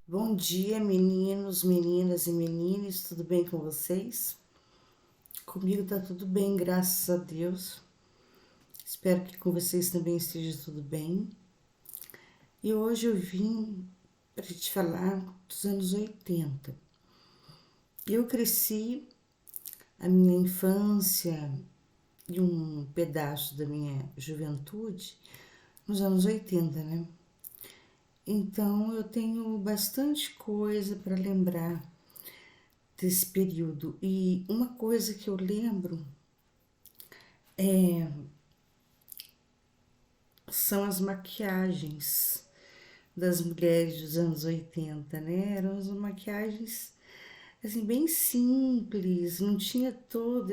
Bom dia, meninos, meninas e menines, tudo bem com vocês? Comigo tá tudo bem, graças a Deus. Espero que com vocês também esteja tudo bem. E hoje eu vim para te falar dos anos 80. Eu cresci a minha infância e um pedaço da minha juventude nos anos 80, né? Então eu tenho bastante coisa para lembrar desse período. E uma coisa que eu lembro são as maquiagens das mulheres dos anos 80, né? Eram as maquiagens assim bem simples, não tinha todo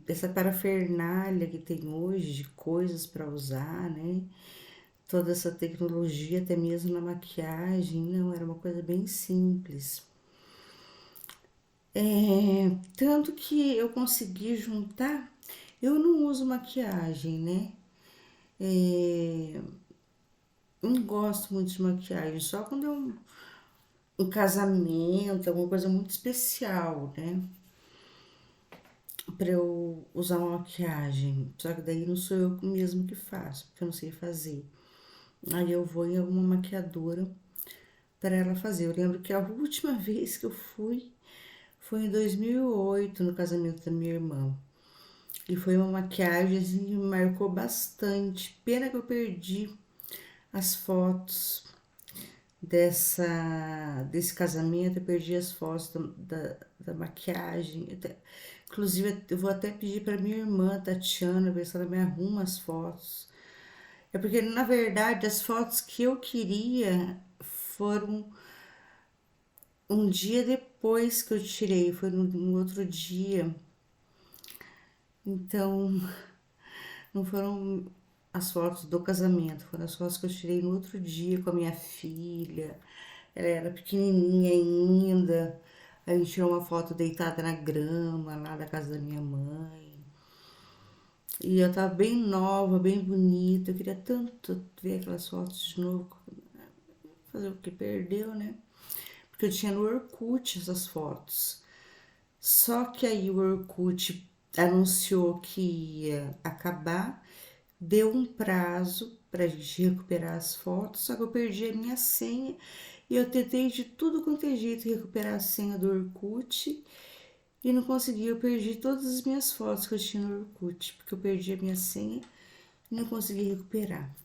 essa parafernália que tem hoje de coisas para usar, né? Toda essa tecnologia, até mesmo na maquiagem, não, era uma coisa bem simples. Tanto que eu consegui juntar, eu não uso maquiagem, né? É, não gosto muito de maquiagem, só quando é um casamento, alguma coisa muito especial, né? Pra eu usar uma maquiagem. Só que daí não sou eu mesmo que faço, porque eu não sei fazer. Aí eu vou em alguma maquiadora para ela fazer. Eu lembro que a última vez que eu fui foi em 2008, no casamento da minha irmã. E foi uma maquiagem assim, que me marcou bastante. Pena que eu perdi as fotos desse casamento, eu perdi as fotos da maquiagem. Inclusive, eu vou até pedir para minha irmã, Tatiana, ver se ela me arruma as fotos. É porque, na verdade, as fotos que eu queria foram um dia depois que eu tirei, foi no outro dia. Então, não foram as fotos do casamento, foram as fotos que eu tirei no outro dia com a minha filha. Ela era pequenininha ainda. A gente tirou uma foto deitada na grama lá da casa da minha mãe. E eu tava bem nova, bem bonita. Eu queria tanto ver aquelas fotos de novo. Fazer o que perdeu, né? Porque eu tinha no Orkut essas fotos. Só que aí o Orkut anunciou que ia acabar, deu um prazo pra gente recuperar as fotos, só que eu perdi a minha senha e eu tentei de tudo quanto é jeito recuperar a senha do Orkut e não consegui. Eu perdi todas as minhas fotos que eu tinha no Orkut, porque eu perdi a minha senha e não consegui recuperar.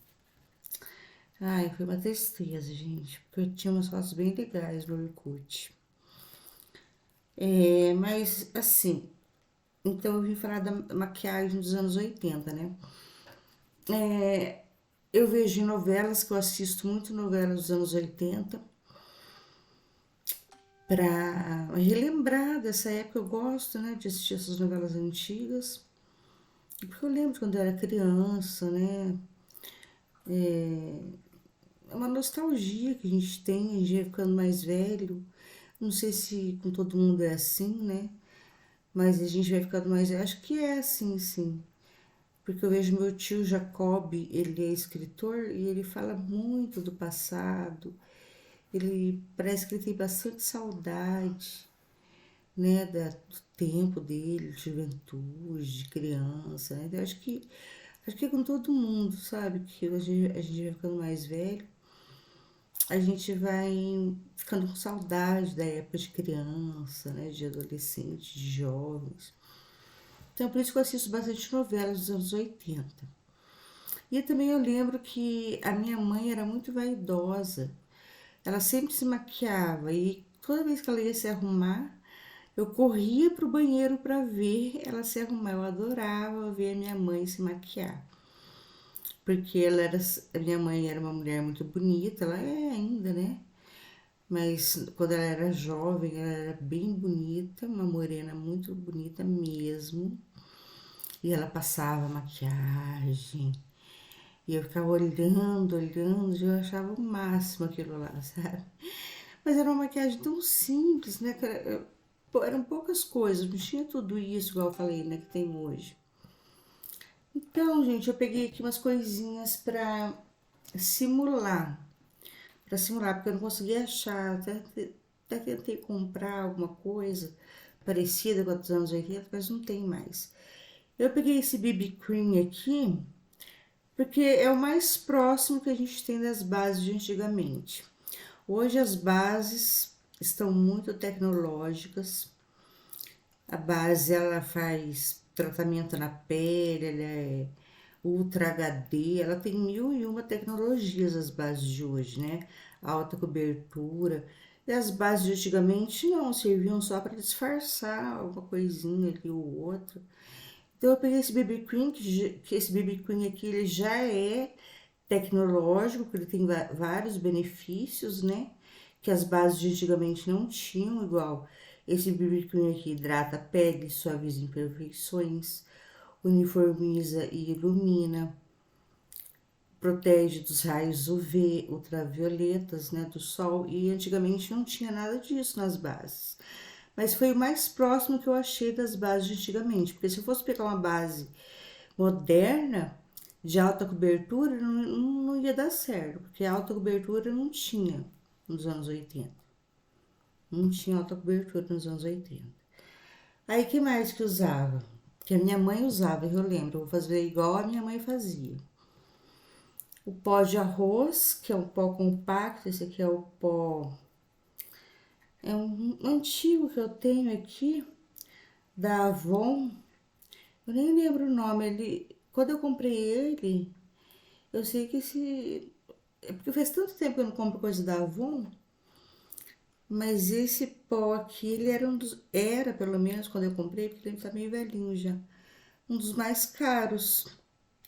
Ai, foi uma tristeza, gente, porque eu tinha umas fotos bem legais no Orkut. Mas assim, então eu vim falar da maquiagem dos anos 80, né? Eu vejo em novelas, que eu assisto muito novelas dos anos 80, para relembrar dessa época. Eu gosto, né, de assistir essas novelas antigas, porque eu lembro quando eu era criança, né? É uma nostalgia que a gente tem, a gente vai ficando mais velho. Não sei se com todo mundo é assim, né? Mas a gente vai ficando mais velho. Acho que é assim, sim. Porque eu vejo meu tio Jacob, ele é escritor e ele fala muito do passado. Ele parece que ele tem bastante saudade, né, do tempo dele, de juventude, de criança, né? Então, acho que é com todo mundo, sabe? Que a gente vai ficando mais velho, a gente vai ficando com saudade da época de criança, né? De adolescente, de jovens. Então, por isso que eu assisto bastante novelas dos anos 80. E também eu lembro que a minha mãe era muito vaidosa. Ela sempre se maquiava e toda vez que ela ia se arrumar, eu corria pro banheiro para ver ela se arrumar. Eu adorava ver a minha mãe se maquiar. Porque a minha mãe era uma mulher muito bonita, ela é ainda, né? Mas quando ela era jovem, ela era bem bonita, uma morena muito bonita mesmo. E ela passava maquiagem. E eu ficava olhando, olhando, e eu achava o máximo aquilo lá, sabe? Mas era uma maquiagem tão simples, né? Eram poucas coisas, não tinha tudo isso, igual eu falei, né, que tem hoje. Então, gente, eu peguei aqui umas coisinhas pra simular. para simular, porque eu não conseguia achar. Até tentei comprar alguma coisa parecida com a dos anos 80, mas não tem mais. Eu peguei esse BB Cream aqui, porque é o mais próximo que a gente tem das bases de antigamente. Hoje as bases estão muito tecnológicas. A base ela faz tratamento na pele, ela é Ultra HD, ela tem mil e uma tecnologias as bases de hoje, né? Alta cobertura. E as bases de antigamente não, serviam só para disfarçar uma coisinha ali ou outra. Então eu peguei esse BB Cream, que esse BB Cream aqui ele já é tecnológico, porque ele tem vários benefícios, né? Que as bases de antigamente não tinham, igual esse BB Cream aqui hidrata a pele, suaviza imperfeições, uniformiza e ilumina, protege dos raios UV, ultravioletas, né, do sol, e antigamente não tinha nada disso nas bases. Mas foi o mais próximo que eu achei das bases de antigamente, porque se eu fosse pegar uma base moderna, de alta cobertura, não ia dar certo, porque alta cobertura não tinha nos anos 80. Não tinha alta cobertura nos anos 80. Aí, que mais que usava? Que a minha mãe usava, eu lembro, eu vou fazer igual a minha mãe fazia. O pó de arroz, que é um pó compacto, esse aqui é o pó. É um antigo que eu tenho aqui, da Avon. Eu nem lembro o nome. Quando eu comprei ele, eu sei que esse. É porque faz tanto tempo que eu não compro coisa da Avon, mas esse pó aqui, ele era um dos. Era, pelo menos, quando eu comprei, porque ele tá meio velhinho já. Um dos mais caros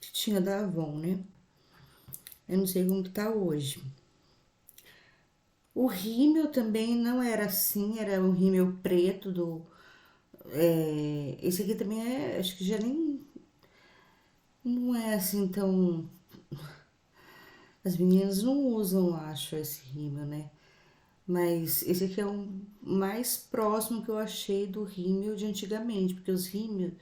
que tinha da Avon, né? Eu não sei como que tá hoje. O rímel também não era assim, era um rímel preto do. Esse aqui também é, acho que já nem. Não é assim tão. As meninas não usam, acho, esse rímel, né? Mas esse aqui é o mais próximo que eu achei do rímel de antigamente, porque os rímel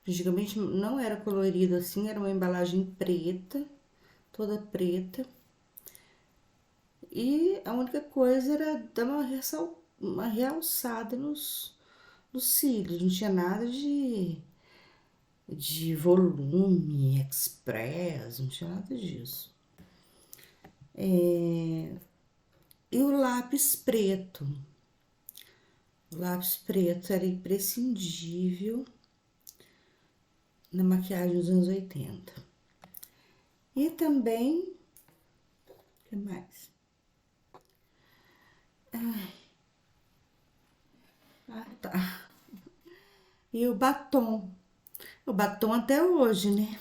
de antigamente não era colorido assim, era uma embalagem preta, toda preta. E a única coisa era dar uma realçada nos cílios, não tinha nada de volume, express, não tinha nada disso. E o lápis preto. O lápis preto era imprescindível na maquiagem dos anos 80. E também, o que mais? Ah, tá. E o batom. O batom até hoje, né?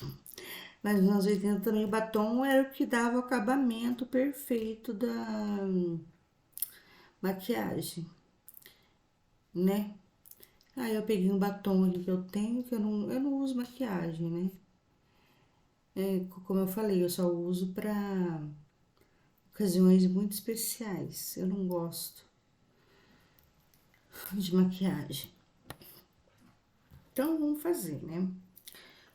Mas nos anos 80 também o batom era o que dava o acabamento perfeito da maquiagem, né? Aí eu peguei um batom aqui que eu tenho, que eu não uso maquiagem, né? É, como eu falei, eu só uso pra ocasiões muito especiais. Eu não gosto de maquiagem. Então vamos fazer, né?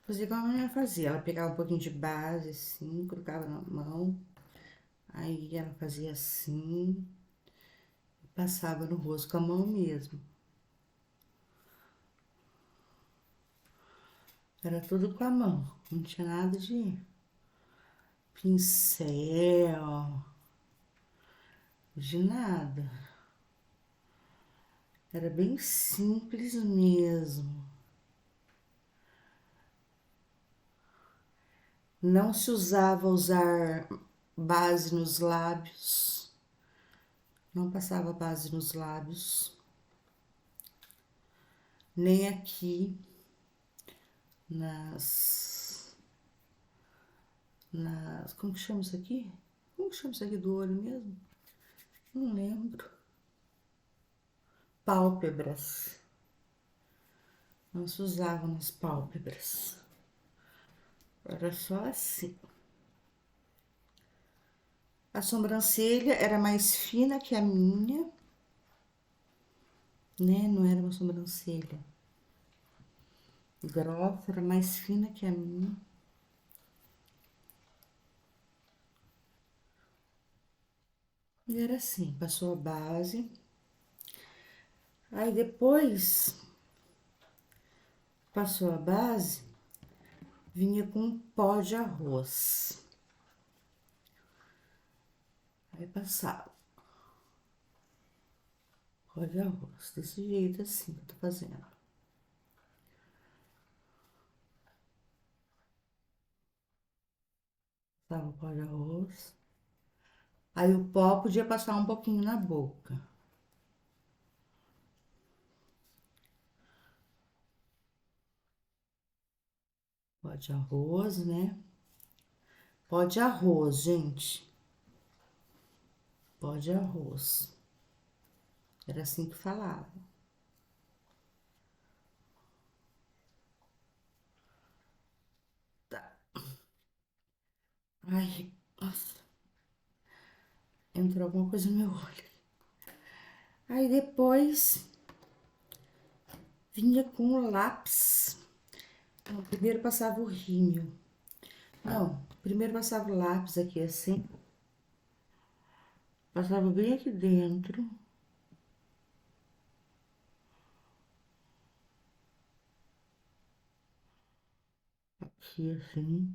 Fazer igual a minha mãe fazia. Ela pegava um pouquinho de base, assim, colocava na mão. Aí ela fazia assim, passava no rosto com a mão mesmo. Era tudo com a mão. Não tinha nada de pincel, de nada. Era bem simples mesmo. Não se usava usar base nos lábios. Não passava base nos lábios. Nem aqui nas. Como que chama isso aqui? Como que chama isso aqui do olho mesmo? Não lembro. Pálpebras. Não se usava nas pálpebras. Era só assim. A sobrancelha era mais fina que a minha, né? Não era uma sobrancelha grossa, era mais fina que a minha. E era assim, passou a base. Aí depois, passou a base, vinha com um pó de arroz. Aí passava pó de arroz, desse jeito assim que eu tô fazendo. Passava o pó de arroz. Aí o pó podia passar um pouquinho na boca. Pó de arroz, né? Pó de arroz, gente. Pó de arroz. Era assim que falava. Tá. Ai, nossa, entrou alguma coisa no meu olho. Aí depois vinha com o lápis. Não, primeiro passava o rímel. Não, primeiro passava o lápis aqui assim. Passava bem aqui dentro. Aqui assim.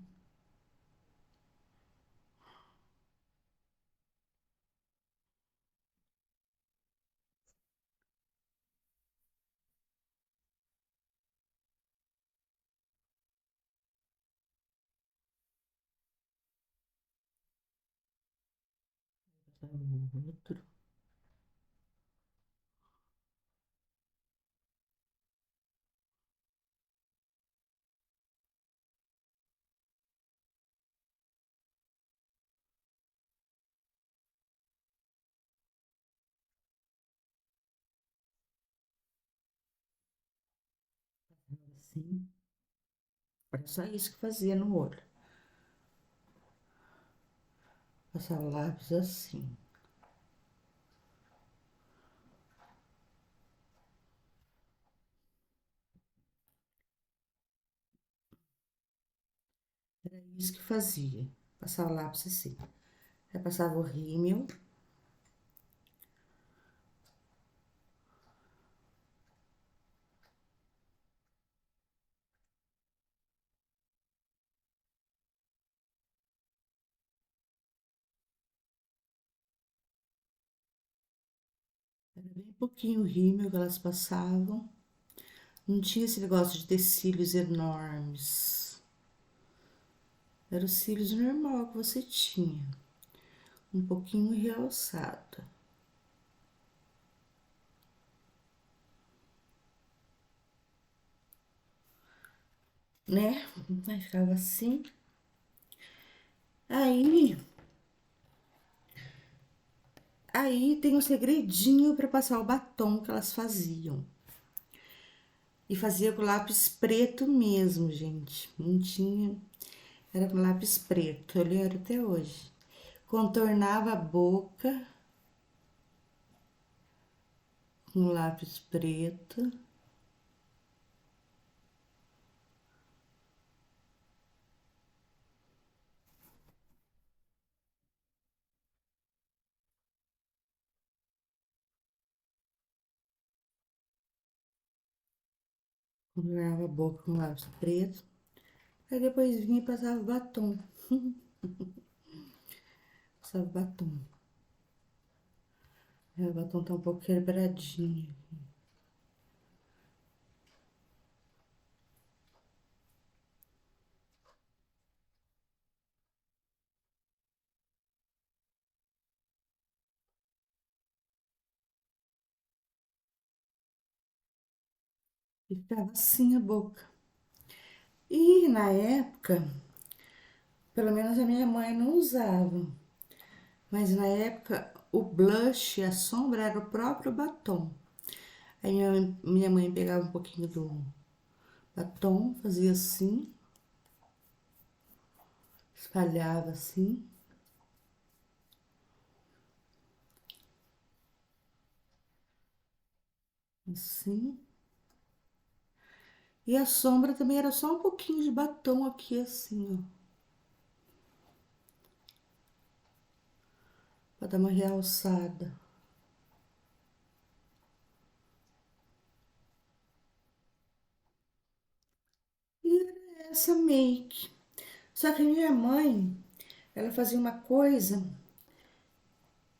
Passava o outro. Assim. Era só isso que fazia no olho. Passava o lápis assim. Era isso que fazia. Passava o lápis assim. Aí passava o rímel. Era bem pouquinho o rímel que elas passavam. Não tinha esse negócio de ter cílios enormes. Era os cílios normal que você tinha. Um pouquinho realçado. Né? Aí ficava assim. Aí, aí tem um segredinho para passar o batom que elas faziam. E fazia com lápis preto mesmo, gente. Não tinha. Era com lápis preto. Eu lembro até hoje. Contornava a boca com lápis preto. Contornava a boca com lápis preto. Aí depois vinha e passava batom. Passava batom. Aí o batom tá um pouco quebradinho. E ficava assim a boca. E na época, pelo menos a minha mãe não usava. Mas na época, o blush, a sombra, era o próprio batom. Aí minha mãe pegava um pouquinho do batom, fazia assim, espalhava assim, assim. E a sombra também era só um pouquinho de batom aqui, assim, ó. Pra dar uma realçada. E era essa make. Só que a minha mãe, ela fazia uma coisa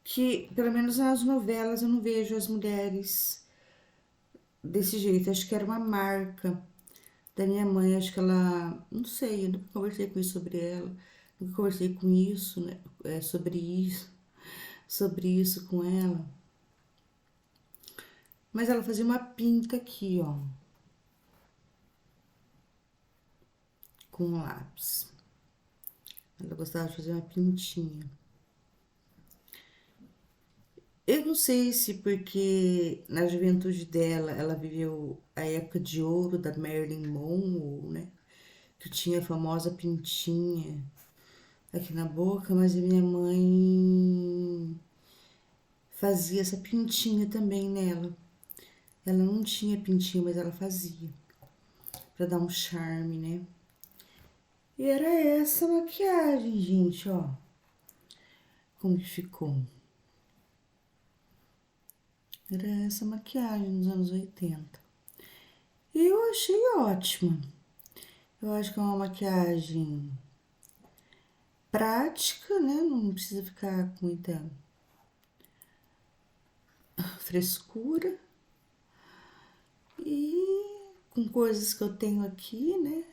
que, pelo menos nas novelas, eu não vejo as mulheres desse jeito. Acho que era uma marca da minha mãe. Acho que ela. Não sei, eu nunca conversei com isso sobre ela. Nunca conversei com isso, né? Sobre isso. Sobre isso com ela. Mas ela fazia uma pinta aqui, ó. Com lápis. Ela gostava de fazer uma pintinha. Eu não sei se porque na juventude dela ela viveu a época de ouro da Marilyn Monroe, né? Que tinha a famosa pintinha aqui na boca, mas a minha mãe fazia essa pintinha também nela. Ela não tinha pintinha, mas ela fazia pra dar um charme, né? E era essa maquiagem, gente, ó. Como que ficou? Era essa maquiagem nos anos 80. E eu achei ótima. Eu acho que é uma maquiagem prática, né? Não precisa ficar com muita frescura. E com coisas que eu tenho aqui, né?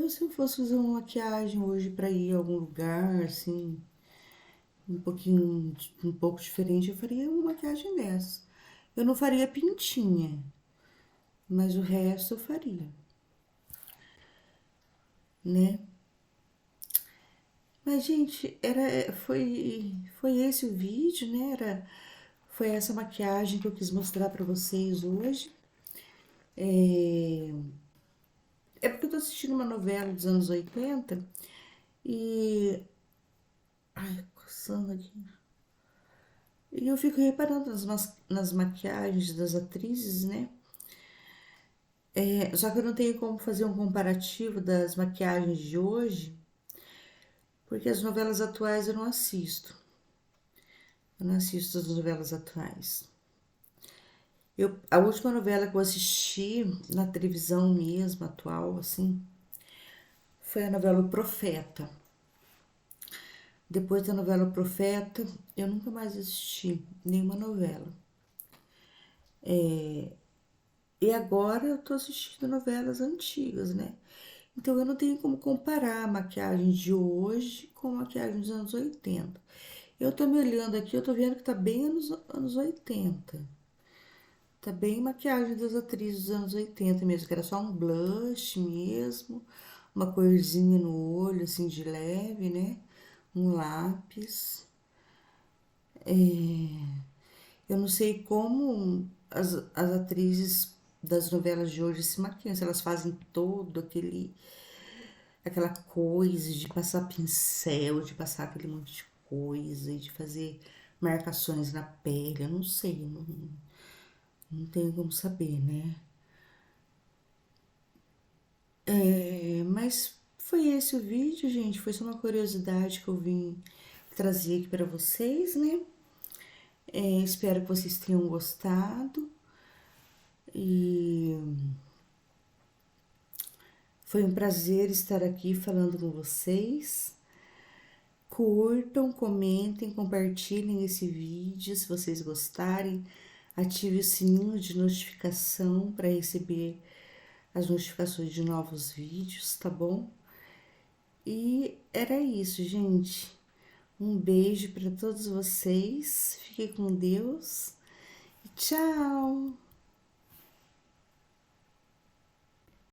Se eu fosse fazer uma maquiagem hoje para ir a algum lugar, assim, um pouco diferente, eu faria uma maquiagem dessa. Eu não faria pintinha, mas o resto eu faria, né? Mas, gente, foi esse o vídeo, né? Foi essa maquiagem que eu quis mostrar pra vocês hoje. É porque eu tô assistindo uma novela dos anos 80 e. Ai, coçando aqui. E eu fico reparando nas maquiagens das atrizes, né? Só que eu não tenho como fazer um comparativo das maquiagens de hoje, porque as novelas atuais eu não assisto. Eu não assisto as novelas atuais. A última novela que eu assisti na televisão mesmo, atual, assim, foi a novela O Profeta. Depois da novela O Profeta, eu nunca mais assisti nenhuma novela. E agora eu tô assistindo novelas antigas, né? Então eu não tenho como comparar a maquiagem de hoje com a maquiagem dos anos 80. Eu tô me olhando aqui, eu tô vendo que tá bem anos 80. Tá bem maquiagem das atrizes dos anos 80 mesmo, que era só um blush mesmo, uma corzinha no olho, assim, de leve, né? Um lápis. Eu não sei como as atrizes das novelas de hoje se maquiam, se elas fazem todo aquela coisa de passar pincel, de passar aquele monte de coisa, e de fazer marcações na pele, eu não sei, não tenho como saber, né? Mas foi esse o vídeo, gente. Foi só uma curiosidade que eu vim trazer aqui para vocês, né? Espero que vocês tenham gostado. E foi um prazer estar aqui falando com vocês. Curtam, comentem, compartilhem esse vídeo se vocês gostarem. Ative o sininho de notificação para receber as notificações de novos vídeos, tá bom? E era isso, gente. Um beijo para todos vocês. Fiquem com Deus. E tchau!